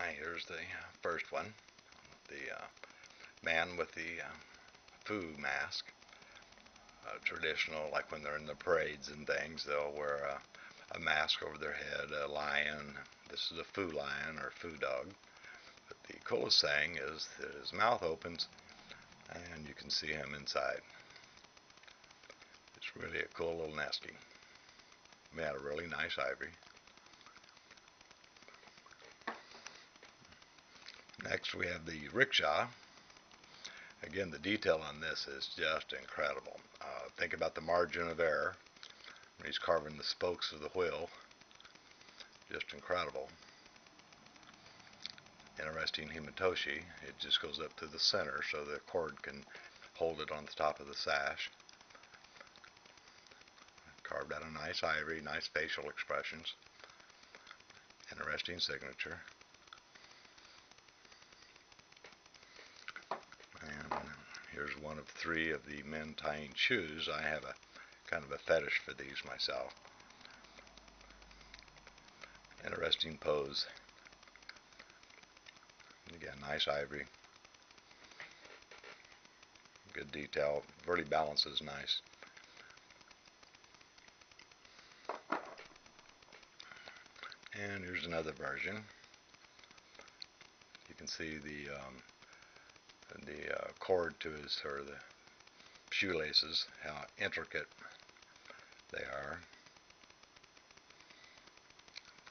Alright, here's the first one. The man with the foo mask. Traditional, like when they're in the parades and things, they'll wear a mask over their head, a lion. This is a foo lion or foo dog. But the coolest thing is that his mouth opens and you can see him inside. It's really a cool little nesty. Made out of really nice ivory. Next we have the rickshaw. Again, the detail on this is just incredible. Think about the margin of error when he's carving the spokes of the wheel. Just incredible. Interesting himatoshi. It just goes up to the center so the cord can hold it on the top of the sash. Carved out of nice ivory, nice facial expressions. Interesting signature. And here's one of three of the men tying shoes. I have a kind of a fetish for these myself. Interesting pose. Again, nice ivory. Good detail. Really balances nice. And here's another version. You can see the cord to his, or the shoelaces, how intricate they are.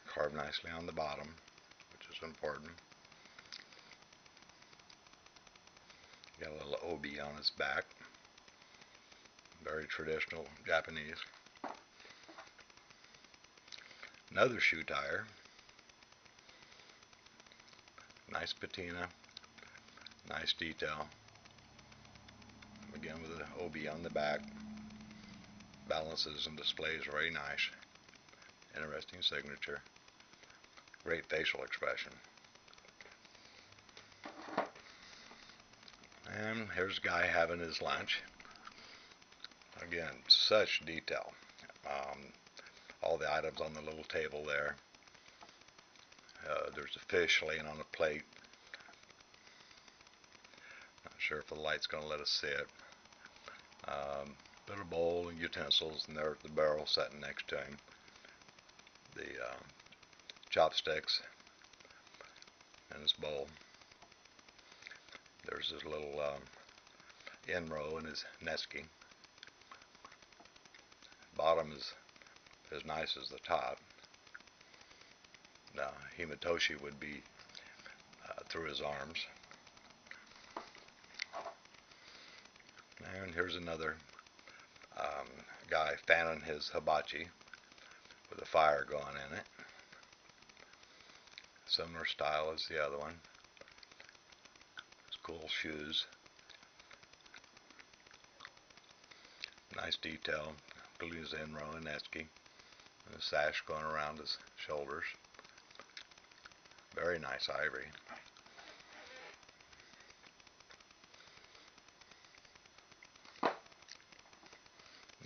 Carved nicely on the bottom, which is important. Got a little obi on his back. Very traditional Japanese. Another shoe tire. Nice patina. Nice detail. Again with an obi on the back. Balances and displays very nice. Interesting signature. Great facial expression. And here's a guy having his lunch. Again, such detail. All the items on the little table there. There's a fish laying on a plate. Not sure if the light's going to let us see it. Bit of bowl and utensils, and there's the barrel sitting next to him. The chopsticks and his bowl. There's his little end row and his netsuke. Bottom is as nice as the top. Now, himatoshi would be through his arms. And here's another guy fanning his hibachi with a fire going in it. Similar style as the other one. It's cool shoes. Nice detail, including his end row and netsuke. And the sash going around his shoulders. Very nice ivory.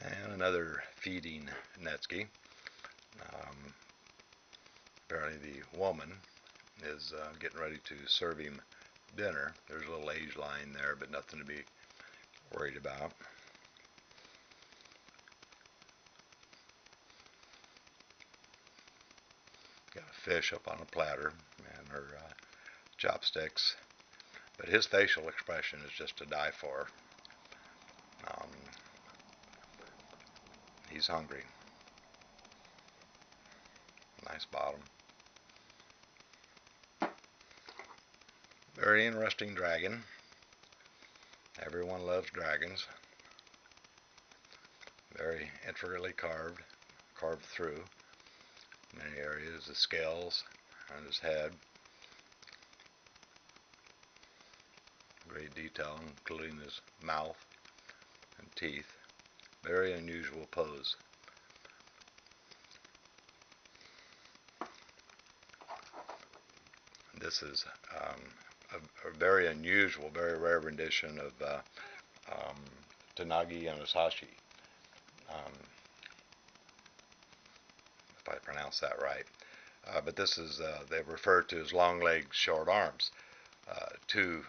And another feeding netsuke. Apparently the woman is getting ready to serve him dinner. There's a little age line there, but nothing to be worried about. Got a fish up on a platter and her chopsticks. But his facial expression is just to die for. He's hungry. Nice bottom. Very interesting dragon. Everyone loves dragons. Very intricately carved through many areas. The scales on his head. Great detail, including his mouth and teeth. Very unusual pose. This is a very unusual, very rare rendition of Tanagi Yamasashi. If I pronounce that right. but this is they refer to as long legs, short arms. Two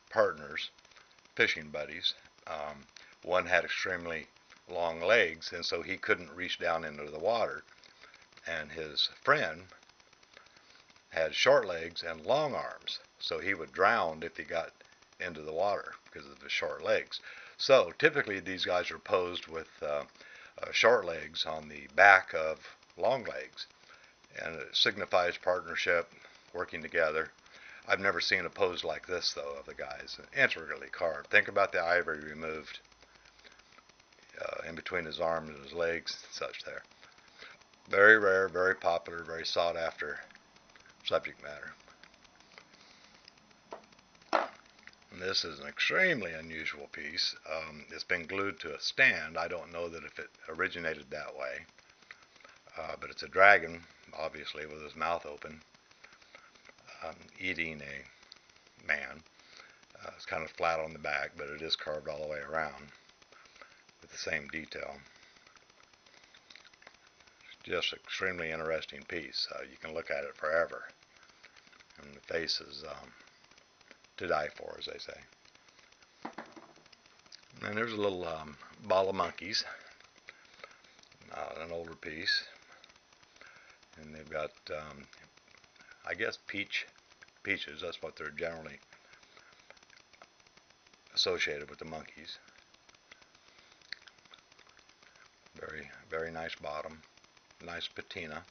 partners, fishing buddies. One had extremely long legs, and so he couldn't reach down into the water. And his friend had short legs and long arms, so he would drown if he got into the water because of his short legs. So typically these guys are posed with short legs on the back of long legs, and it signifies partnership, working together. I've never seen a pose like this though of the guys, intricately carved. Think about the ivory removed in between his arms and his legs, such there. Very rare, very popular, very sought after subject matter. And this is an extremely unusual piece. It's been glued to a stand. I don't know that if it originated that way, but it's a dragon, obviously, with his mouth open, eating a man. It's kind of flat on the back, but it is carved all the way around with the same detail. Just extremely interesting piece. You can look at it forever. And the face is to die for, as they say. And there's a little ball of monkeys, an older piece. And they've got, I guess, peaches. That's what they're generally associated with, the monkeys. Very, very nice bottom. Nice patina.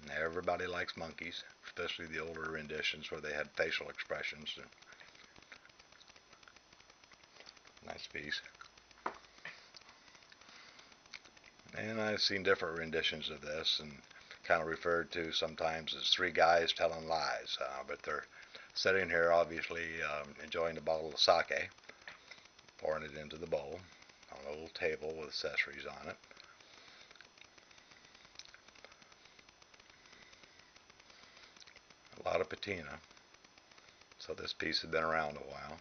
And everybody likes monkeys, especially the older renditions where they had facial expressions. Nice piece. And I've seen different renditions of this, and kind of referred to sometimes as three guys telling lies. But they're sitting here, obviously enjoying a bottle of sake, pouring it into the bowl on a little table with accessories on it. A lot of patina, so this piece has been around a while.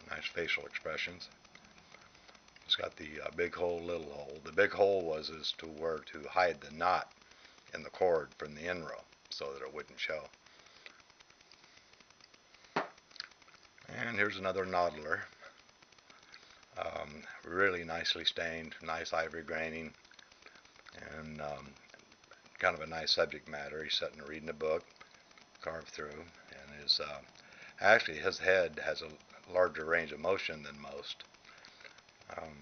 Nice facial expressions. It's got the big hole, little hole. The big hole was as to where to hide the knot in the cord from the end row so that it wouldn't show. And here's another noddler. Really nicely stained, nice ivory graining, and kind of a nice subject matter. He's sitting reading a book, carved through, and actually his head has a larger range of motion than most.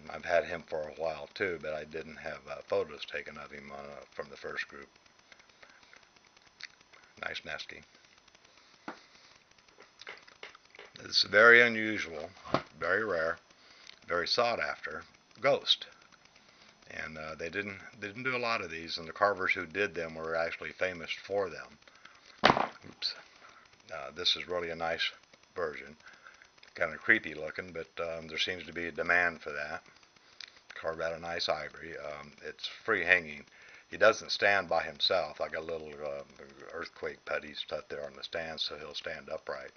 I've had him for a while too, but I didn't have photos taken of him from the first group. Nice nesky. It's very unusual, very rare, very sought after ghost. And they didn't do a lot of these, and the carvers who did them were actually famous for them. Oops. This is really a nice version. Kind of creepy looking, but there seems to be a demand for that. Carved out of nice ivory. It's free hanging. He doesn't stand by himself. I got a little earthquake putty stuff there on the stand, so he'll stand upright.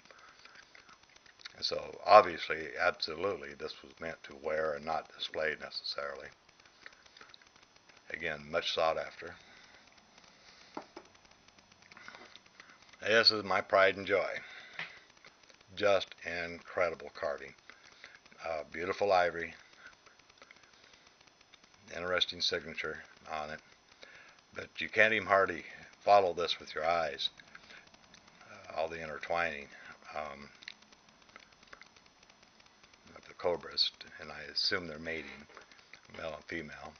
And so obviously, absolutely, this was meant to wear and not display necessarily. Again, much sought after. This is my pride and joy. Just incredible carving. Beautiful ivory. Interesting signature on it. But you can't even hardly follow this with your eyes. All the intertwining of the cobras, and I assume they're mating, male and female.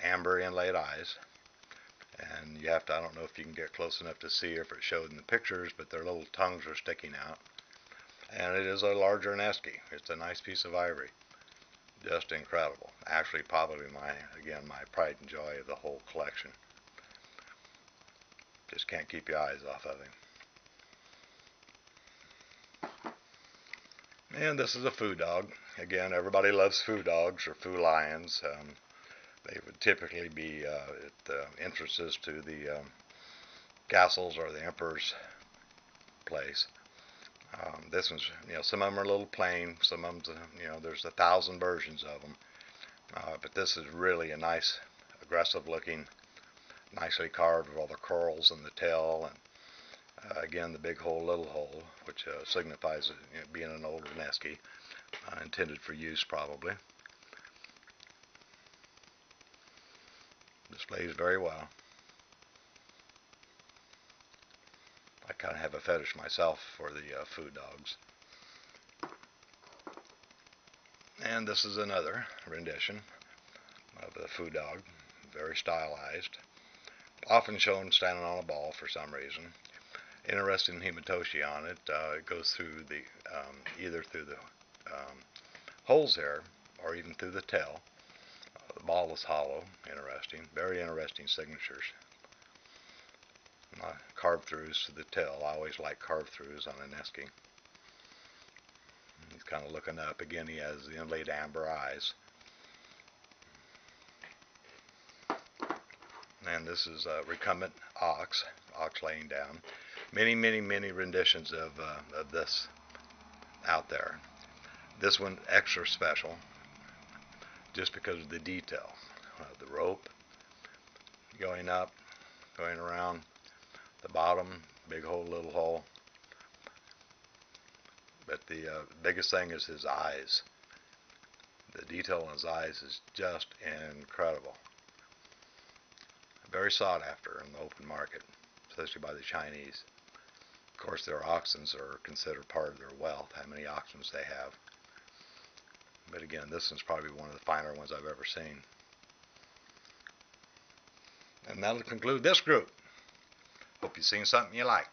Amber inlaid eyes. And you have to, I don't know if you can get close enough to see or if it showed in the pictures, but their little tongues are sticking out. And it is a larger nesky. It's a nice piece of ivory. Just incredible. Actually, probably my pride and joy of the whole collection. Just can't keep your eyes off of him. And this is a foo dog. Again, everybody loves foo dogs or foo lions. They would typically be at the entrances to the castles or the emperor's place. This one's, some of them are a little plain. Some of them, there's 1,000 versions of them. But this is really a nice, aggressive-looking nicely carved with all the curls in the tail, and again the big hole, little hole, which signifies being an older nesky, intended for use probably. Displays very well. I kind of have a fetish myself for the food dogs. And this is another rendition of the food dog, very stylized. Often shown standing on a ball for some reason. Interesting hematoshi on it. It goes through the either through the holes there or even through the tail. The ball is hollow. Interesting. Very interesting signatures. Carved throughs to the tail. I always like carved throughs on a nesky. He's kind of looking up. Again, he has the inlaid amber eyes. And this is a recumbent ox laying down. Many renditions of this out there. This one extra special, just because of the detail. The rope going up, going around the bottom, big hole, little hole. But the biggest thing is his eyes. The detail in his eyes is just incredible. Very sought after in the open market, especially by the Chinese. Of course, their oxens are considered part of their wealth, how many oxens they have. But again, this one's probably one of the finer ones I've ever seen. And that'll conclude this group. Hope you've seen something you like.